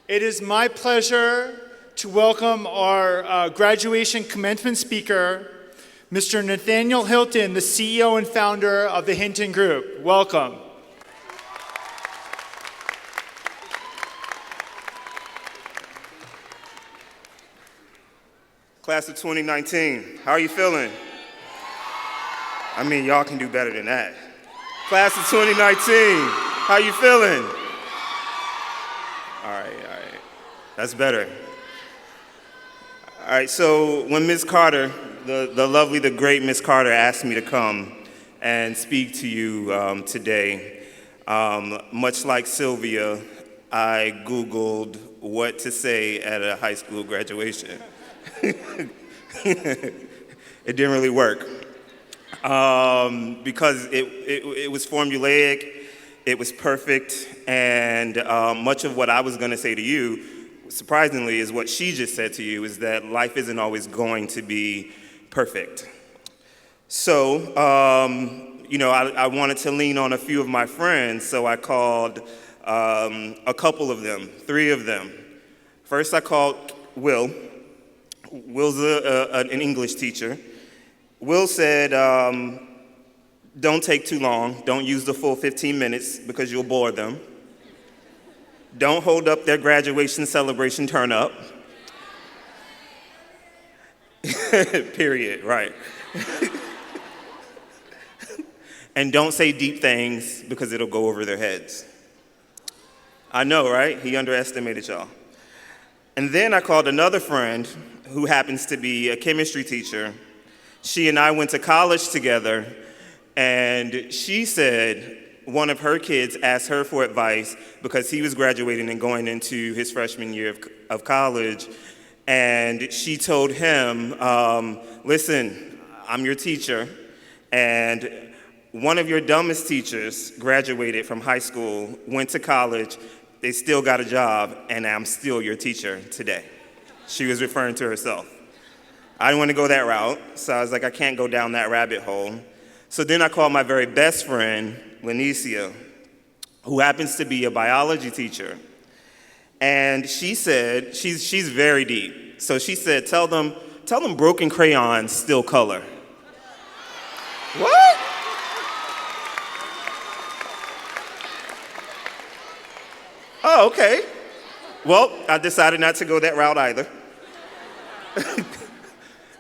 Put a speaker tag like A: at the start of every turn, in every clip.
A: It is my pleasure to welcome our graduation commencement speaker, Mr. Nathaniel Hinton, the CEO and founder of the Hinton Group. Welcome.
B: Class of 2019, how are you feeling? I mean, y'all can do better than that. Class of 2019, how you feeling? All right. That's better. All right, so when Ms. Carter, the lovely, the great Ms. Carter asked me to come and speak to you today, much like Sylvia, I Googled what to say at a high school graduation. It didn't really work because it was formulaic, it was perfect, and much of what I was going to say to you, surprisingly, is what she just said to you, is that life isn't always going to be perfect. So, I wanted to lean on a few of my friends, so I called a couple of them, 3 of them. First, I called Will. Will's an English teacher. Will said, don't take too long. Don't use the full 15 minutes because you'll bore them. Don't hold up their graduation celebration turn up. Period, right. And don't say deep things because it'll go over their heads. I know, right? He underestimated y'all. And then I called another friend who happens to be a chemistry teacher. She and I went to college together, and she said one of her kids asked her for advice because he was graduating and going into his freshman year of college, and she told him, listen, I'm your teacher, and one of your dumbest teachers graduated from high school, went to college, they still got a job, and I'm still your teacher today. She was referring to herself. I didn't want to go that route, so I was like, I can't go down that rabbit hole. So then I called my very best friend, Lenicia, who happens to be a biology teacher. And she said, she's very deep. So she said, tell them broken crayons still color. What? Oh, okay. Well, I decided not to go that route either.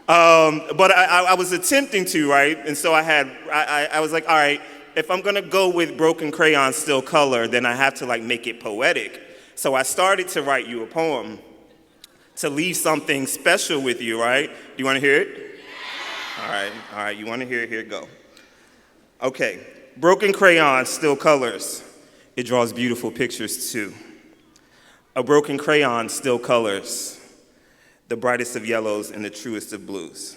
B: But I was attempting to, right? And so I was like, all right, if I'm gonna go with broken crayons still color, then I have to make it poetic. So I started to write you a poem to leave something special with you, right? Do you wanna hear it? All right, you wanna hear it? Here it go. Okay, broken crayons still colors. It draws beautiful pictures too. A broken crayon still colors. The brightest of yellows and the truest of blues.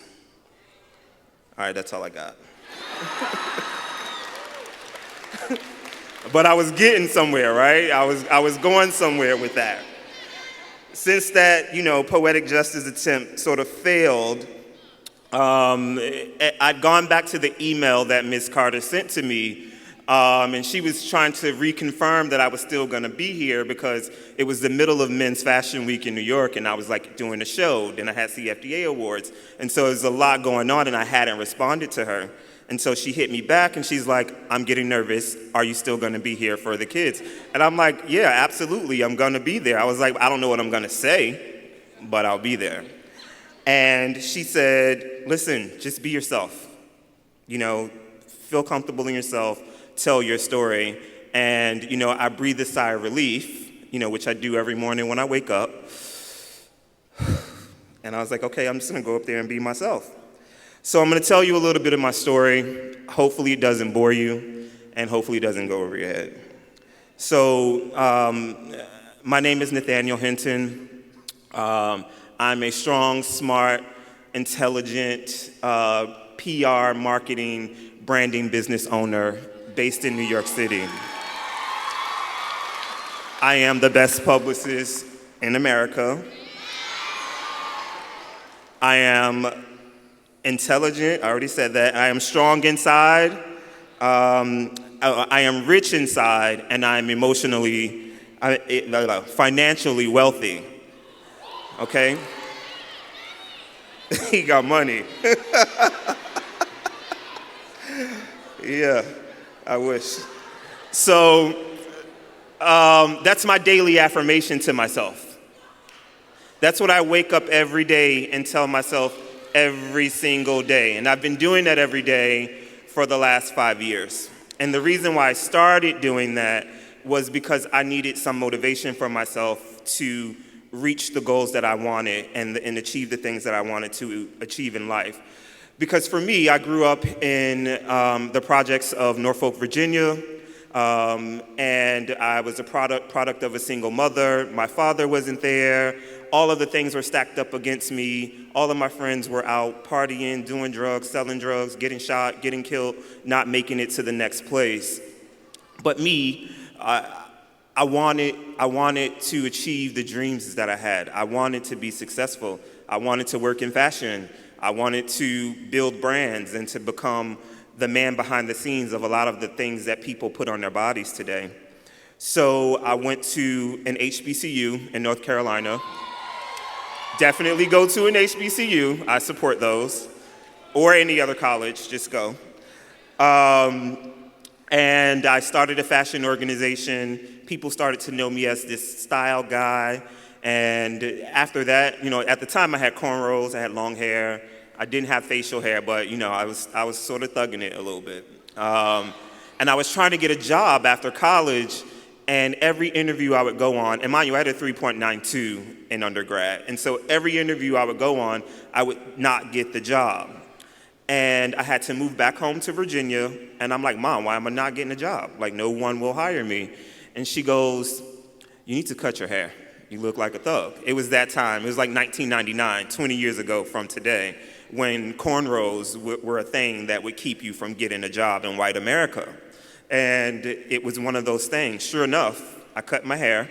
B: All right, that's all I got. But I was getting somewhere, right? I was going somewhere with that. Since that, poetic justice attempt sort of failed, I'd gone back to the email that Ms. Carter sent to me, and she was trying to reconfirm that I was still gonna be here because it was the middle of Men's Fashion Week in New York, and I was doing a show, then I had CFDA awards, and so there's a lot going on, and I hadn't responded to her. And so she hit me back, and she's like, I'm getting nervous, are you still gonna be here for the kids? And I'm like, yeah, absolutely, I'm gonna be there. I was like, I don't know what I'm gonna say, but I'll be there. And she said, listen, just be yourself. Feel comfortable in yourself, tell your story. And, I breathe a sigh of relief, which I do every morning when I wake up. And I was like, okay, I'm just gonna go up there and be myself. So I'm gonna tell you a little bit of my story. Hopefully it doesn't bore you, and hopefully it doesn't go over your head. So my name is Nathaniel Hinton. I'm a strong, smart, intelligent PR, marketing, branding business owner based in New York City. I am the best publicist in America. I am intelligent, I already said that. I am strong inside. I am rich inside, and I am emotionally Financially wealthy, okay? He got money. Yeah, I wish. So that's my daily affirmation to myself. That's what I wake up every day and tell myself every single day. And I've been doing that every day for the last 5 years. And the reason why I started doing that was because I needed some motivation for myself to reach the goals that I wanted and achieve the things that I wanted to achieve in life. Because for me, I grew up in the projects of Norfolk, Virginia, and I was a product of a single mother. My father wasn't there. All of the things were stacked up against me. All of my friends were out partying, doing drugs, selling drugs, getting shot, getting killed, not making it to the next place. But me, I wanted to achieve the dreams that I had. I wanted to be successful. I wanted to work in fashion. I wanted to build brands and to become the man behind the scenes of a lot of the things that people put on their bodies today. So I went to an HBCU in North Carolina. Definitely go to an HBCU. I support those. Or any other college, just go. And I started a fashion organization. People started to know me as this style guy. And after that, at the time I had cornrows, I had long hair. I didn't have facial hair, but I was sort of thugging it a little bit. And I was trying to get a job after college, and every interview I would go on, and mind you, I had a 3.92 in undergrad, and so every interview I would go on, I would not get the job. And I had to move back home to Virginia, and I'm like, Mom, why am I not getting a job? Like, no one will hire me. And she goes, you need to cut your hair. You look like a thug. It was that time. It was like 1999, 20 years ago from today, when cornrows were a thing that would keep you from getting a job in white America. And it was one of those things. Sure enough, I cut my hair,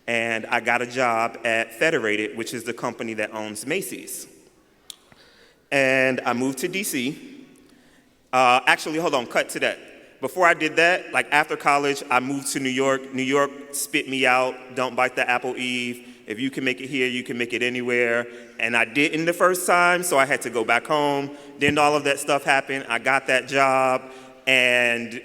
B: and I got a job at Federated, which is the company that owns Macy's. And I moved to DC. Actually, hold on, cut to that. Before I did that, like after college, I moved to New York. New York spit me out, don't bite the apple Eve. If you can make it here, you can make it anywhere. And I didn't the first time, so I had to go back home. Then all of that stuff happened. I got that job and,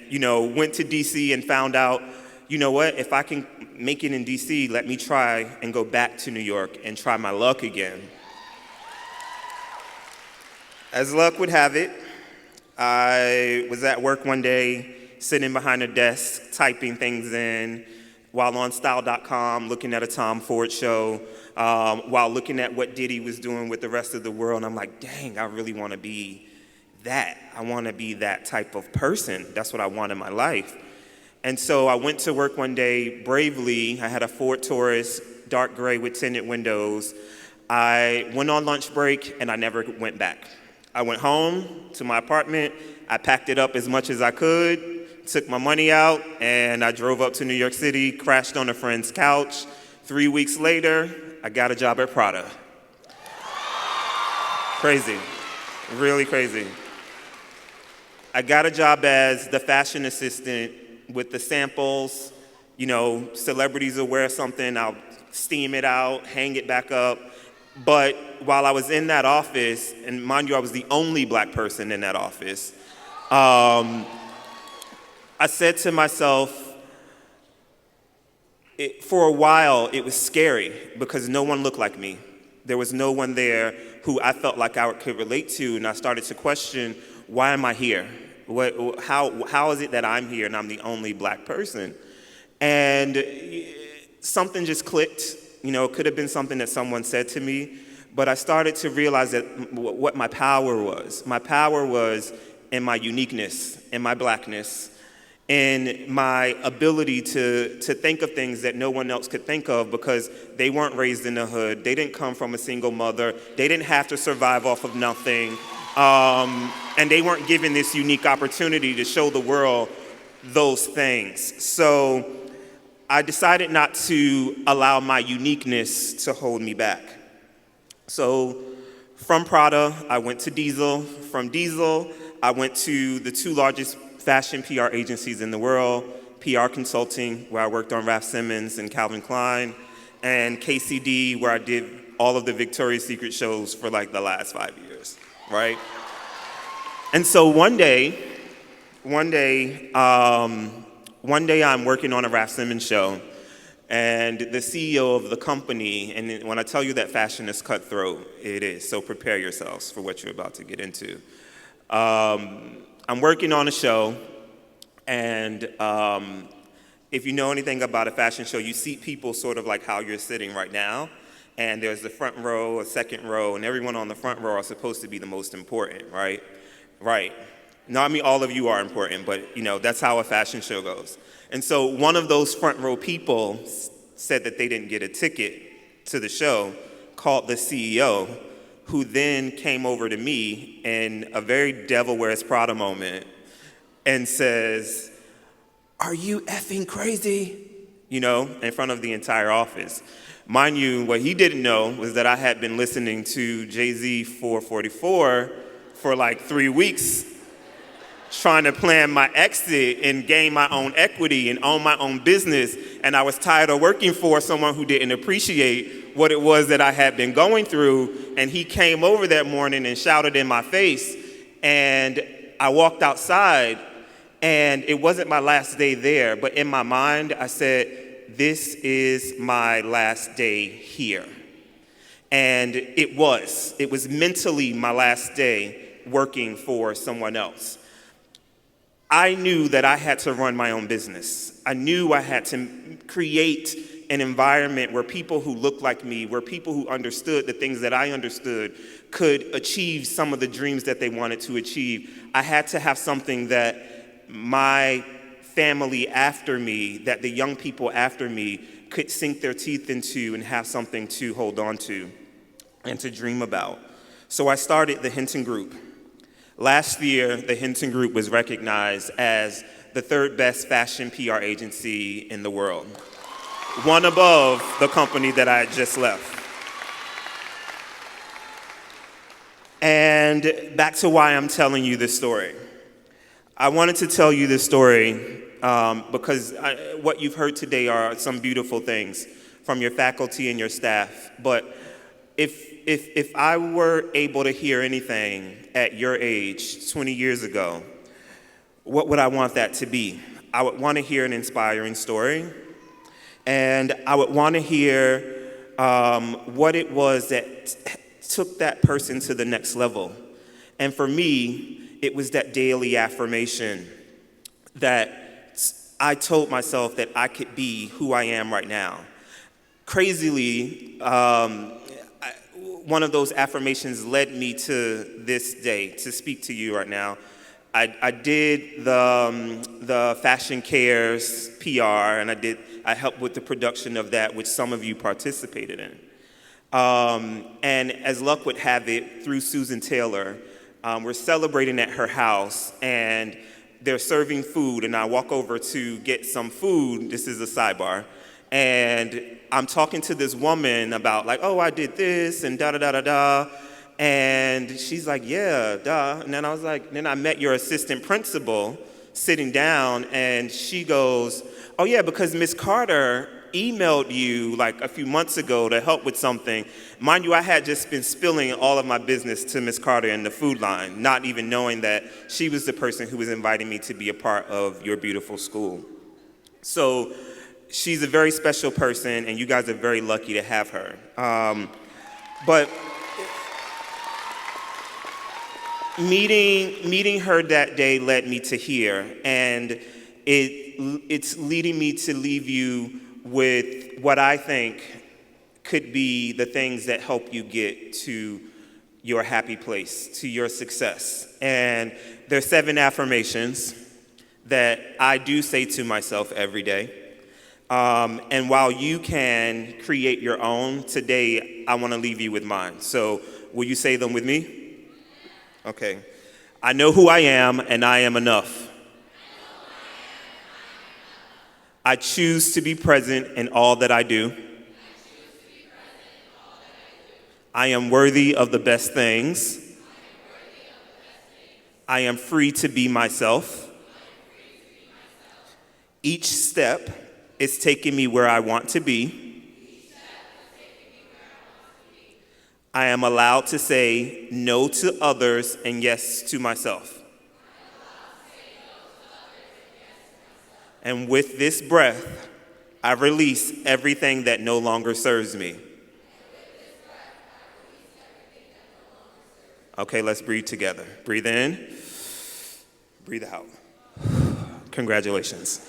B: went to DC and found out, you know what, if I can make it in DC, let me try and go back to New York and try my luck again. As luck would have it, I was at work one day, sitting behind a desk, typing things in, while on style.com, looking at a Tom Ford show, while looking at what Diddy was doing with the rest of the world. And I'm like, dang, I really want to be that. I want to be that type of person. That's what I want in my life. And so I went to work one day bravely. I had a Ford Taurus, dark gray with tinted windows. I went on lunch break, and I never went back. I went home to my apartment, I packed it up as much as I could, took my money out, and I drove up to New York City, crashed on a friend's couch. 3 weeks later, I got a job at Prada. Crazy, really crazy. I got a job as the fashion assistant with the samples. Celebrities will wear something, I'll steam it out, hang it back up. But while I was in that office, and mind you, I was the only black person in that office, I said to myself, for a while, it was scary because no one looked like me. There was no one there who I felt like I could relate to, and I started to question, why am I here? How is it that I'm here and I'm the only black person? And something just clicked. It could have been something that someone said to me, but I started to realize that what my power was. My power was in my uniqueness, in my blackness, in my ability to think of things that no one else could think of because they weren't raised in the hood. They didn't come from a single mother. They didn't have to survive off of nothing. And they weren't given this unique opportunity to show the world those things. So I decided not to allow my uniqueness to hold me back. So from Prada, I went to Diesel. From Diesel, I went to the two largest fashion PR agencies in the world, PR consulting, where I worked on Raf Simons and Calvin Klein, and KCD, where I did all of the Victoria's Secret shows for like the last 5 years, right? And so one day I'm working on a Raf Simons show, and the CEO of the company, and when I tell you that fashion is cutthroat, it is, so prepare yourselves for what you're about to get into. I'm working on a show, and if you know anything about a fashion show, you seat people sort of like how you're sitting right now, and there's the front row, a second row, and everyone on the front row are supposed to be the most important, right? Right. No, I mean, all of you are important, but that's how a fashion show goes. And so one of those front row people said that they didn't get a ticket to the show, called the CEO, who then came over to me in a very Devil Wears Prada moment and says, "Are you effing crazy?" In front of the entire office. Mind you, what he didn't know was that I had been listening to Jay-Z 444 for like 3 weeks, trying to plan my exit and gain my own equity and own my own business. And I was tired of working for someone who didn't appreciate what it was that I had been going through. And he came over that morning and shouted in my face. And I walked outside, and it wasn't my last day there, but in my mind, I said, this is my last day here. And it was mentally my last day working for someone else. I knew that I had to run my own business. I knew I had to create an environment where people who looked like me, where people who understood the things that I understood, could achieve some of the dreams that they wanted to achieve. I had to have something that my family after me, that the young people after me could sink their teeth into and have something to hold on to and to dream about. So I started the Hinton Group. Last year, the Hinton Group was recognized as the third best fashion PR agency in the world, one above the company that I had just left. And back to why I'm telling you this story. I wanted to tell you this story because what you've heard today are some beautiful things from your faculty and your staff. But if I were able to hear anything at your age 20 years ago, what would I want that to be? I would want to hear an inspiring story, and I would want to hear what it was that took that person to the next level. And for me, it was that daily affirmation that I told myself that I could be who I am right now. Crazily, one of those affirmations led me to this day, to speak to you right now. I did the Fashion Cares PR, and I helped with the production of that, which some of you participated in. And as luck would have it, through Susan Taylor, we're celebrating at her house, and they're serving food, and I walk over to get some food. This is a sidebar. And I'm talking to this woman about like, oh, I did this and da-da-da-da-da. And she's like, yeah, duh. And then I was like, then I met your assistant principal sitting down, and she goes, oh yeah, because Miss Carter emailed you like a few months ago to help with something. Mind you, I had just been spilling all of my business to Miss Carter in the food line, not even knowing that she was the person who was inviting me to be a part of your beautiful school. So she's a very special person, and you guys are very lucky to have her. But meeting her that day led me to here, and it's leading me to leave you with what I think could be the things that help you get to your happy place, to your success. And there's 7 affirmations that I do say to myself every day. And while you can create your own, today I want to leave you with mine. So will you say them with me? Okay. I know who I am, and I am enough. I choose to be present in all that I do. I am worthy of the best things. I am free to be myself. Each step is taking me where I want to be. I am allowed to say no to others and yes to myself. And with this breath, I release everything that no longer serves me. Okay, let's breathe together. Breathe in, breathe out. Congratulations.